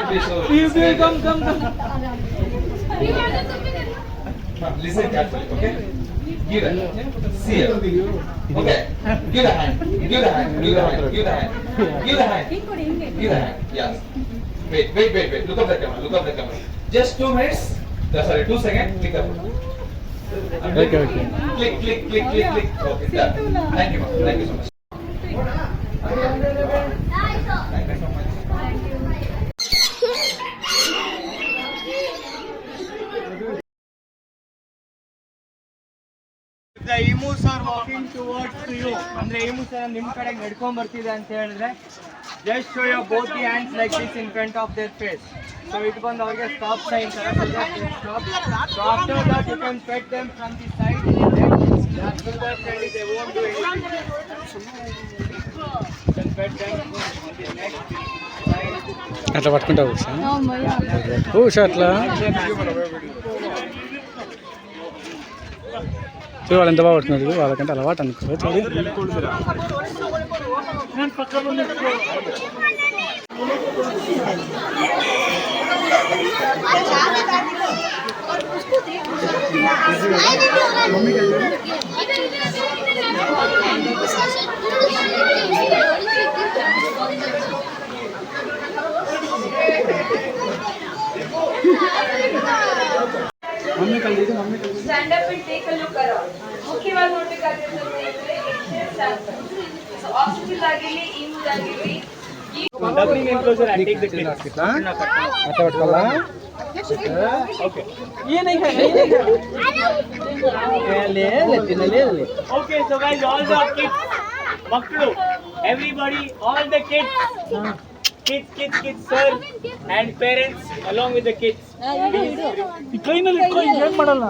be so. Come. Listen carefully, okay? Give that. See it. Okay. Give the hand. Give the hand. Give the hand. Give the hand. Give the hand. Give the hand. Yes. Wait. Look up the camera. Look up the camera. Just 2 minutes. Sorry, 2 seconds. Click up. Okay. Click. Okay, done. Thank you, ma'am. Thank you so much. Thank you so much. The emus are walking towards you. ಅಂದ್ರೆ emus ನಿಮ್ಮ ಕಡೆಗೆ ನಡ್ಕೊಂಡು ಬರ್ತಿದೆ ಅಂತ ಹೇಳಿದ್ರೆ just show your both the hands like this in front of their face. So it ಬಂದು ಅವರಿಗೆ stop sign ತರ stop. So after that you can pet them from the side. After that they won't do anything. You can pet them on the neck. అట్లా పట్టుకుంటావు కూర్చో అట్లా చూడు వాళ్ళు ఎంత బాగా పడుతున్నారు వాళ్ళకంటే అలవాటు అనుకో చూడు Stand up and take a look around. ಮುಖ್ಯವಾಗಿ ನೋಡ್ಬೇಕಾಗಿರೋದು ಸೊ ಆಕ್ಸಿಜನ್ ಆಗಿರಲಿ ಇಮ್ಯೂನ್ ಆಗಿರಲಿ Dubbing enclosure and take the clip. Okay. Okay, so guys, all the kids, Maklu, everybody, all the kids, sir, and parents along with the kids. ಕೈನಲ್ಲಿ ಇಟ್ಕೊ ಏನು ಮಾಡಲ್ಲ